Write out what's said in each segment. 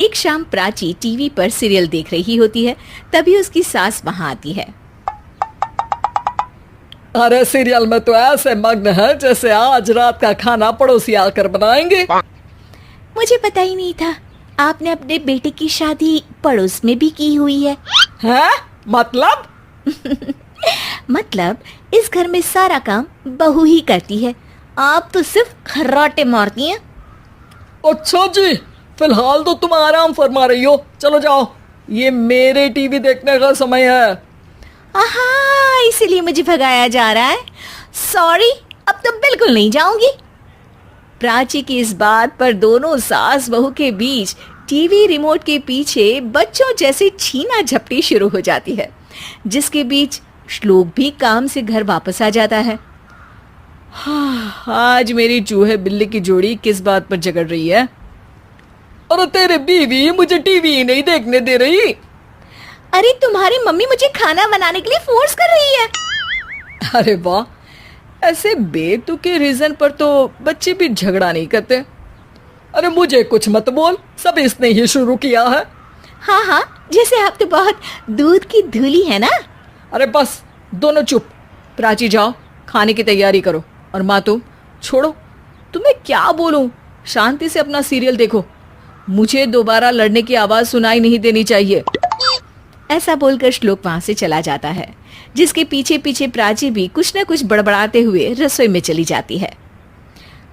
एक शाम प्राची टीवी पर सीरियल देख रही होती है। तभी उसकी सास वहां आती है। अरे सीरियल में तो ऐसे मग्न है जैसे आज रात का खाना पड़ोसी आकर बनाएंगे। मुझे पता ही नहीं था आपने अपने बेटे की शादी पड़ोस में भी की हुई है। हैं? मतलब? मतलब इस घर में सारा काम बहू ही करती है, आप तो सिर्फ खर्राटे मारती हैं। अच्छा जी, फिलहाल तो तुम आराम फरमा रही हो, चलो जाओ, ये मेरे टीवी देखने का समय है। आहा, इसीलिए मुझे भगाया जा रहा है। सॉरी, अब तो बिल्कुल नहीं जाऊंगी। प्राची की इस बात पर दोनों सास बहू के बीच टीवी रिमोट के पीछे बच्चों जैसे छीना झपटी शुरू हो जाती है, जिसके बीच श्लोक भी काम से घर वापस आ जाता है। आज मेरी चूहे बिल्ली की जोड़ी किस बात पर झगड़ रही है? अरे तेरे बीवी मुझे टीवी ही नहीं देखने दे रही। अरे तुम्हारी मम्मी मुझे खाना बनाने के लिए फोर्स कर रही है। अरे वाह, ऐसे बेतुके रीजन पर तो बच्चे भी झगड़ा नहीं करते। अरे मुझे कुछ मत बोल, सब इसने ही शुरू किया है। हाँ हाँ, जैसे आप तो बहुत दूध की धूली है ना। अरे बस, दोनों चुप। प्राची जाओ, खाने की तैयारी करो। और माँ तुम छोड़ो, तुम्हें क्या बोलूं, शांति से अपना सीरियल देखो, मुझे दोबारा लड़ने की आवाज सुनाई नहीं देनी चाहिए। ऐसा बोलकर श्लोक वहां से चला जाता है, जिसके पीछे पीछे प्राची भी कुछ न कुछ बड़बड़ाते हुए रसोई में चली जाती है।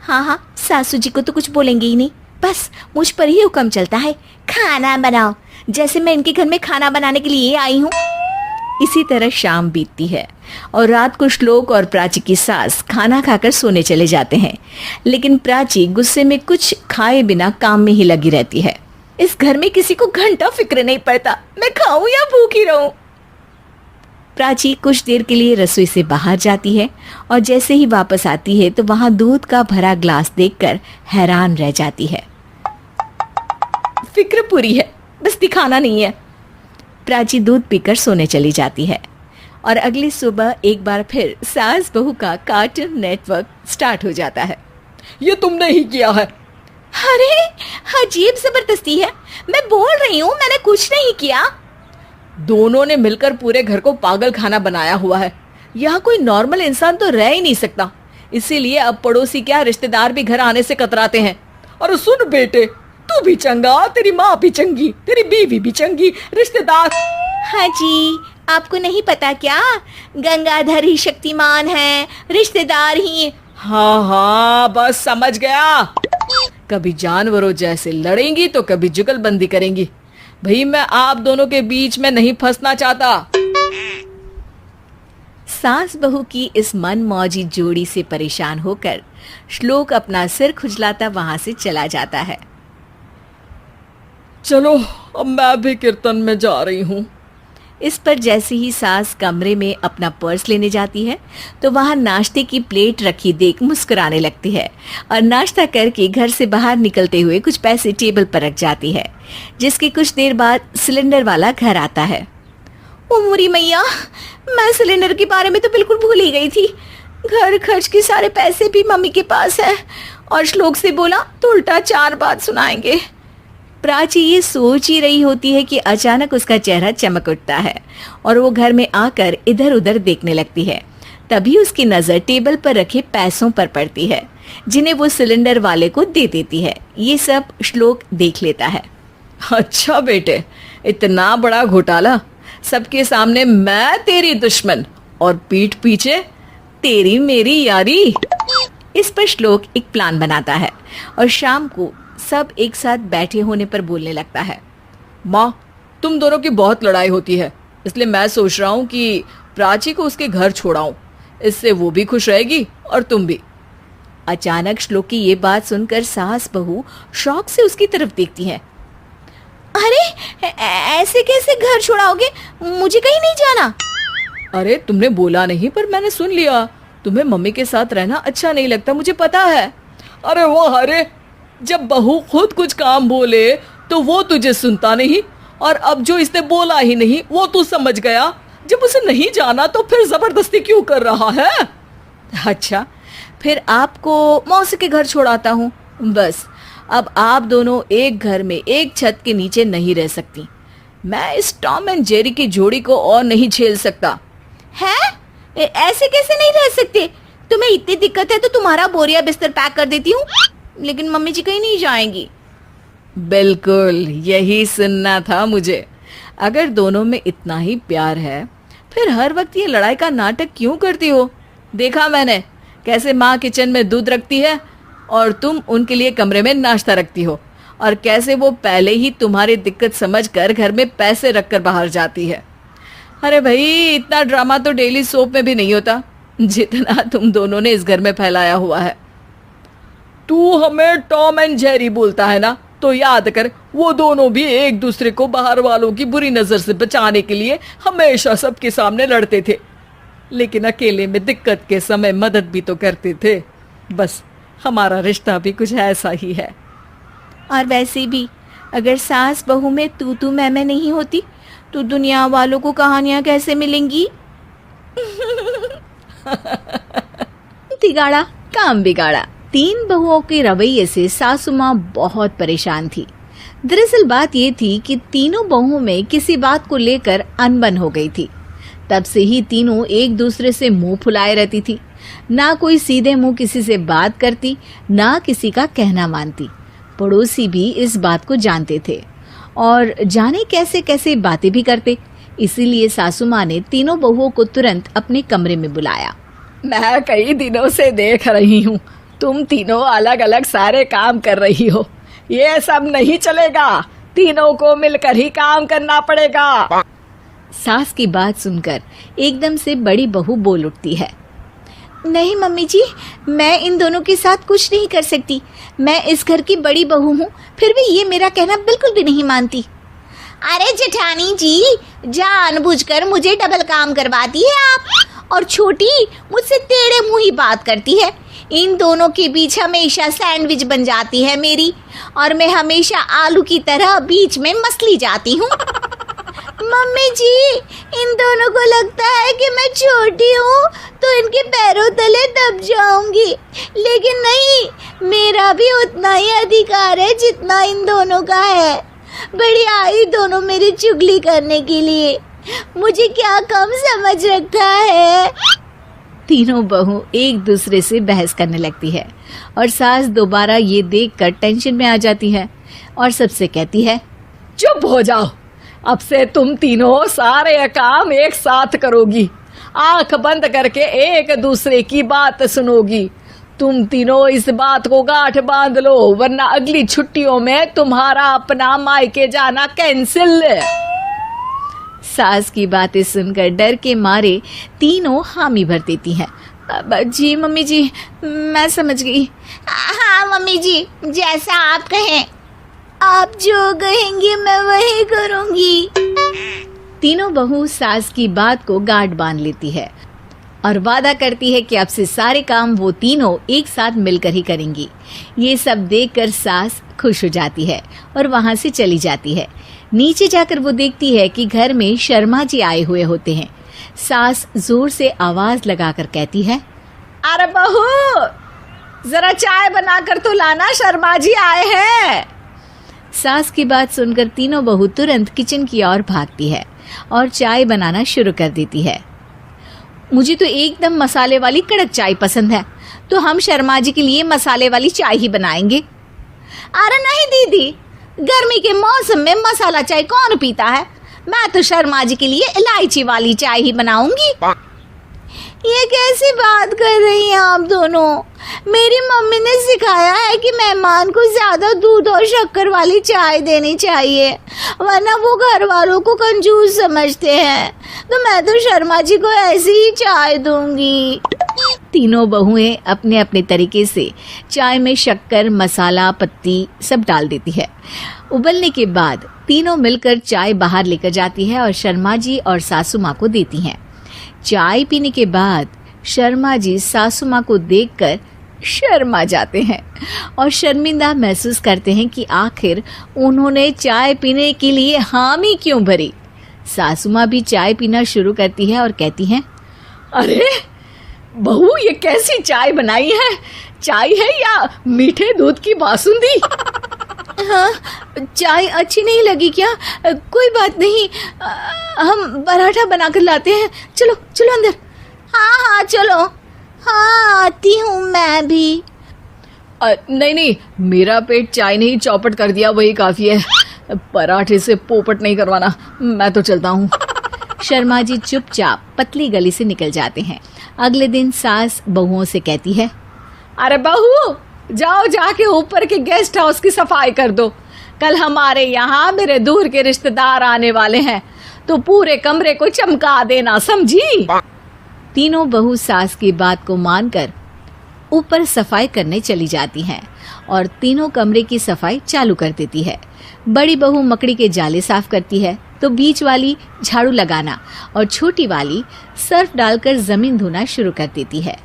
हाँ हाँ, सासू जी को तो कुछ बोलेंगे ही नहीं, बस मुझ पर ही हुक्म चलता है, खाना बनाओ, जैसे मैं इनके घर में खाना बनाने के लिए आई हूँ। इसी तरह शाम बीतती है और रात को श्लोक और प्राची की सास खाना खाकर सोने चले जाते हैं, लेकिन प्राची गुस्से में कुछ खाए बिना काम में ही लगी रहती है। इस घर में किसी को घंटा फिक्र नहीं पड़ता, मैं खाऊं या भूखी रहूं। प्राची कुछ देर के लिए रसोई से बाहर जाती है और जैसे ही वापस आती है तो वहां दूध का भरा ग्लास देखकर हैरान रह जाती है। फिक्र पूरी है, बस दिखाना नहीं है। प्राची दूध पीकर सोने चली जाती है और अगली सुबह एक बार फिर सास बहू का कार्टून नेटवर्क स्टार्ट हो जाता है। ये तुमने ही किया है। अरे अजीब जबरदस्ती है, मैं बोल रही हूँ मैंने कुछ नहीं किया। दोनों ने मिलकर पूरे घर को पागल खाना बनाया हुआ है। यहाँ कोई नॉर्मल इंसान तो रह ही नहीं सकता, इसीलिए अब पड़ोसी क्या रिश्तेदार भी घर आने से कतराते हैं। और सुन बेटे, तू भी चंगा, तेरी माँ भी चंगी, तेरी बीवी भी चंगी, रिश्तेदार। हाँ जी, आपको नहीं पता क्या, गंगाधर ही शक्तिमान है, रिश्तेदार ही। हाँ हाँ, बस समझ गया। कभी जानवरों जैसे लड़ेंगी तो कभी जुगलबंदी करेंगी। भाई मैं आप दोनों के बीच में नहीं फंसना चाहता। सास बहू की इस मनमौजी जोड़ी से परेशान होकर श्लोक अपना सिर खुजलाता वहां से चला जाता है। चलो अब मैं भी कीर्तन में जा रही हूँ। इस पर जैसे ही सास कमरे में अपना पर्स लेने जाती है तो वहां नाश्ते की प्लेट रखी देख मुस्कुराने लगती है और नाश्ता करके घर से बाहर निकलते हुए कुछ पैसे टेबल पर रख जाती है, जिसके कुछ देर बाद सिलेंडर वाला घर आता है। ओ मुरी मैया, मैं सिलेंडर के बारे में तो बिल्कुल भूल ही गई थी। घर खर्च के सारे पैसे भी मम्मी के पास है और श्लोक से बोला तो उल्टा 4 बात सुनाएंगे। प्राची ये सोच ही रही होती है कि अचानक उसका चेहरा चमक उठता है और वो घर में आकर इधर उधर देखने लगती है। तभी उसकी नजर टेबल पर रखे पैसों पर पड़ती है, जिन्हें वो सिलेंडर वाले को दे देती है। ये सब श्लोक देख लेता है। अच्छा बेटे, इतना बड़ा घोटाला, सबके सामने मैं तेरी दुश्मन और पीठ पीछे तेरी मेरी यारी। इस पर श्लोक एक प्लान बनाता है और शाम को सब एक साथ बैठे होने पर बोलने लगता है। माँ, तुम दोनों की बहुत लड़ाई होती है, इसलिए मैं सोच रहा हूँ कि प्राची को उसके घर छोड़ाऊं, इससे वो भी खुश रहेगी और तुम भी। अचानक श्लोक की ये बात सुनकर सास बहू शौक से उसकी तरफ देखती है। अरे ऐसे कैसे घर छोड़ाओगे, मुझे कहीं नहीं जाना। अरे तुमने बोला नहीं पर मैंने सुन लिया, तुम्हें मम्मी के साथ रहना अच्छा नहीं लगता, मुझे पता है। अरे वो अरे, जब बहू खुद कुछ काम बोले तो वो तुझे सुनता नहीं, और अब जो इसने बोला ही नहीं वो तू समझ गया। जब उसे नहीं जाना तो फिर जबरदस्ती क्यों कर रहा है? अच्छा, फिर आपको मौसी के घर छोड़ाता हूँ, बस अब आप दोनों एक घर में एक छत के नीचे नहीं रह सकती। मैं इस टॉम एंड जेरी की जोड़ी को और नहीं झेल सकता। है? ऐसे कैसे नहीं रह सकते? तुम्हें इतनी दिक्कत है तो तुम्हारा बोरिया बिस्तर पैक कर देती हूँ, लेकिन मम्मी जी कहीं नहीं जाएंगी। बिल्कुल यही सुनना था मुझे। अगर दोनों में इतना ही प्यार है फिर हर वक्त ये लड़ाई का नाटक क्यों करती हो? देखा मैंने कैसे माँ किचन में दूध रखती है और तुम उनके लिए कमरे में नाश्ता रखती हो, और कैसे वो पहले ही तुम्हारी दिक्कत समझकर घर में पैसे रखकर बाहर जाती है। अरे भाई, इतना ड्रामा तो डेली सोप में भी नहीं होता जितना तुम दोनों ने इस घर में फैलाया हुआ है। तू हमें टॉम एंड जेरी बोलता है ना, तो याद कर वो दोनों भी एक दूसरे को बाहर वालों की बुरी नजर से बचाने के लिए हमेशा सबके सामने लड़ते थे, लेकिन अकेले में दिक्कत के समय मदद भी तो करते थे। बस हमारा रिश्ता भी कुछ ऐसा ही है। और वैसे भी अगर सास बहू में तू मैं नहीं होती तो दुनिया वालों को कहानियां कैसे मिलेंगी? तिगाड़ा काम बिगाड़ा। 3 बहुओं के रवैये से सासू माँ बहुत परेशान थी। दरअसल बात ये थी कि तीनों बहुओं में किसी बात को लेकर अनबन हो गई थी। तब से ही तीनों एक दूसरे से मुंह फुलाए रहती थी। ना कोई सीधे मुंह किसी से बात करती, ना किसी का कहना मानती। पड़ोसी भी इस बात को जानते थे और जाने कैसे कैसे बातें भी करते। इसीलिए सासू माँ ने तीनों बहुओं को तुरंत अपने कमरे में बुलाया। मैं कई दिनों से देख रही हूँ तुम तीनों अलग अलग सारे काम कर रही हो। ये सब नहीं चलेगा, तीनों को मिलकर ही काम करना पड़ेगा। सास की बात सुनकर एकदम से बड़ी बहू बोल उठती है। नहीं मम्मी जी, मैं इन दोनों के साथ कुछ नहीं कर सकती। मैं इस घर की बड़ी बहू हूँ, फिर भी ये मेरा कहना बिल्कुल भी नहीं मानती। अरे जेठानी जी, जानबूझकर मुझे डबल काम करवाती है आप, और छोटी मुझसे टेढ़े मुंह ही बात करती है। इन दोनों के बीच हमेशा सैंडविच बन जाती है मेरी, और मैं हमेशा आलू की तरह बीच में मसली जाती हूँ। मम्मी जी, इन दोनों को लगता है कि मैं छोटी हूँ तो इनके पैरों तले दब जाऊंगी, लेकिन नहीं, मेरा भी उतना ही अधिकार है जितना इन दोनों का है। बड़ी आई दोनों मेरी चुगली करने के लिए, मुझे क्या कम समझ रखा है। तीनों बहू एक दूसरे से बहस करने लगती है और सास दोबारा ये देखकर टेंशन में आ जाती है और सबसे कहती है, चुप हो जाओ, अब से तुम तीनों सारे काम एक साथ करोगी, आंख बंद करके एक दूसरे की बात सुनोगी। तुम तीनों इस बात को गांठ बांध लो, वरना अगली छुट्टियों में तुम्हारा अपना मायके जाना कैंसिल। सास की बातें सुनकर डर के मारे तीनों हामी भर देती हैं। जी मम्मी जी, मैं समझ गई। हाँ मम्मी जी, जैसा आप कहें, आप जो कहेंगी मैं वही करूंगी। तीनों बहू सास की बात को गांठ बांध लेती है और वादा करती है कि अब से सारे काम वो तीनों एक साथ मिलकर ही करेंगी। ये सब देखकर सास खुश हो जाती है और वहां से चली जाती है। नीचे जाकर वो देखती है कि घर में शर्मा जी आए हुए होते हैं। सास जोर से आवाज लगाकर कहती है, अरे बहू, जरा चाय बनाकर तो लाना, शर्मा जी आए हैं। सास की बात सुनकर तीनों बहू तुरंत किचन की ओर भागती है और चाय बनाना शुरू कर देती है। मुझे तो एकदम मसाले वाली कड़क चाय पसंद है, तो हम शर्मा जी के लिए मसाले वाली चाय ही बनाएंगे। अरे नहीं दीदी, गर्मी के मौसम में मसाला चाय कौन पीता है? मैं तो शर्मा जी के लिए इलायची वाली चाय ही बनाऊंगी। ये कैसी बात कर रही हैं आप दोनों? मेरी मम्मी ने सिखाया है कि मेहमान को ज्यादा दूध और शक्कर वाली चाय देनी चाहिए, वरना वो घर वालों को कंजूस समझते हैं। तो मैं तो शर्मा जी को ऐसी ही चाय दूंगी। तीनों बहुएं अपने अपने तरीके से चाय में शक्कर, मसाला, पत्ती सब डाल देती है। उबलने के बाद तीनों मिलकर चाय बाहर लेकर जाती है और शर्मा जी और सासू माँ को देती हैं। चाय पीने के बाद शर्मा जी सासू माँ को देखकर शर्मा जाते हैं और शर्मिंदा महसूस करते हैं कि आखिर उन्होंने चाय पीने के लिए हामी क्यों भरी। सासू माँ भी चाय पीना शुरू करती है और कहती हैं, अरे बहू, ये कैसी चाय बनाई है? चाय है या मीठे दूध की बासुंदी? हाँ, चाय अच्छी नहीं लगी क्या? कोई बात नहीं, हम पराठा बनाकर लाते हैं। चलो चलो अंदर। हाँ हाँ चलो। हाँ आती हूँ मैं भी। नहीं नहीं, मेरा पेट चाय ने ही चौपट कर दिया, वही काफी है। पराठे से पोपट नहीं करवाना, मैं तो चलता हूँ। शर्मा जी चुपचाप पतली गली से निकल जाते हैं। अगले दिन सास बहुओं से कहती है, अरे बहू, जाओ जाके ऊपर के गेस्ट हाउस की सफाई कर दो। कल हमारे यहाँ मेरे दूर के रिश्तेदार आने वाले हैं, तो पूरे कमरे को चमका देना, समझी? तीनों बहू सास की बात को मानकर ऊपर सफाई करने चली जाती हैं और तीनों कमरे की सफाई चालू कर देती है। बड़ी बहू मकड़ी के जाले साफ करती है, तो बीच वाली झाड़ू लगाना और छोटी वाली सर्फ डालकर जमीन धोना शुरू कर देती है।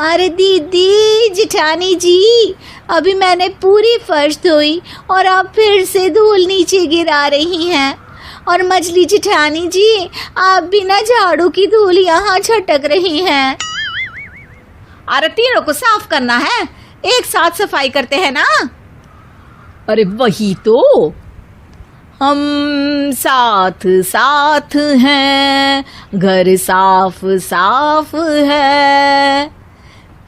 अरे दीदी जेठानी जी, अभी मैंने पूरी फर्श धोई और आप फिर से धूल नीचे गिरा रही हैं। और मछली जेठानी जी, आप बिना झाड़ू की धूल यहाँ छटक रही हैं। अरे तीनों को साफ करना है, एक साथ सफाई करते हैं ना। अरे वही तो, हम साथ साथ हैं, घर साफ साफ है।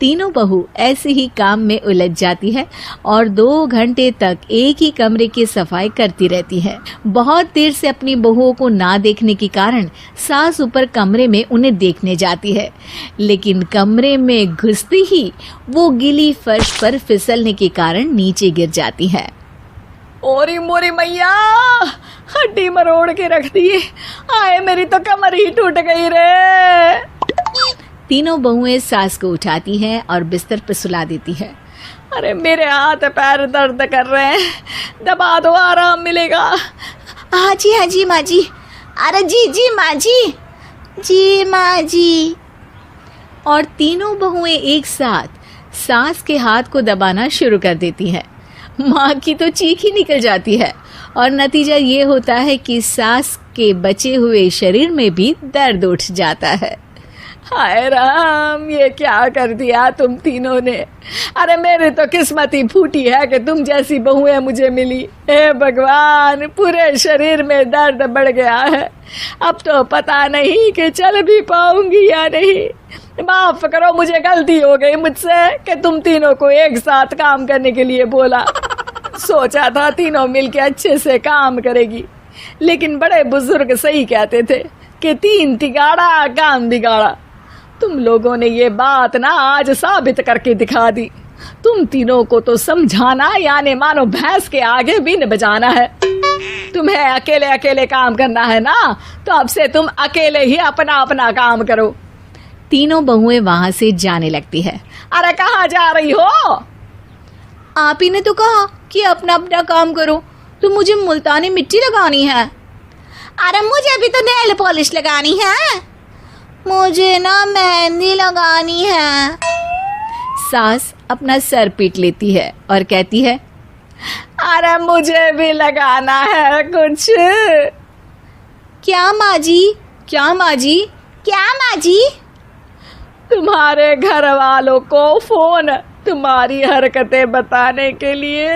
तीनों बहू ऐसे ही काम में उलझ जाती है और 2 घंटे तक एक ही कमरे की सफाई करती रहती है। बहुत देर से अपनी बहुओं को ना देखने के कारण सास ऊपर कमरे में उन्हें देखने जाती है, लेकिन कमरे में घुसती ही वो गीली फर्श पर फिसलने के कारण नीचे गिर जाती है। ओरी मोरी मैया, हड्डी मरोड़ के रख दी। आए मेरी तो कमर ही टूट गई रे। तीनों बहुएं सास को उठाती हैं और बिस्तर पर सुला देती है। अरे मेरे हाथ पैर दर्द कर रहे हैं, दबा दो, आराम मिलेगा। हाँ जी माँ जी। अरे जी माँ जी माँ जी। और तीनों बहुएं एक साथ सास के हाथ को दबाना शुरू कर देती हैं। माँ की तो चीख ही निकल जाती है और नतीजा ये होता है कि सास के बचे हुए शरीर में भी दर्द उठ जाता है। हाय राम, ये क्या कर दिया तुम तीनों ने। अरे मेरी तो किस्मत ही फूटी है कि तुम जैसी बहुएं मुझे मिली। हे भगवान, पूरे शरीर में दर्द बढ़ गया है। अब तो पता नहीं कि चल भी पाऊंगी या नहीं। माफ करो, मुझे गलती हो गई मुझसे कि तुम तीनों को एक साथ काम करने के लिए बोला। सोचा था तीनों मिलके अच्छे से काम करेगी, लेकिन बड़े बुजुर्ग सही कहते थे कि 3 तिगाड़ा काम बिगाड़ा। तुम लोगों ने ये बात ना आज साबित करके दिखा दी। तुम तीनों को तो समझाना यानी मानो भैंस के आगे बीन बजाना है। तुम्हें अकेले अकेले काम करना है ना, तो अब से तुम अकेले ही अपना अपना काम करो। तीनों बहुएं वहां से जाने लगती है। अरे कहाँ जा रही हो? आप ही ने तो कहा कि अपना अपना काम करो, तो मुझे मुल्तानी मिट्टी लगानी है। अरे मुझे भी तो नेल पॉलिश लगानी है। मुझे ना मेहंदी लगानी है। सास अपना सर पीट लेती है और कहती है, अरे मुझे भी लगाना है कुछ। क्या माँ जी? क्या माँ जी? क्या माँ जी? तुम्हारे घर वालों को फोन तुम्हारी हरकतें बताने के लिए।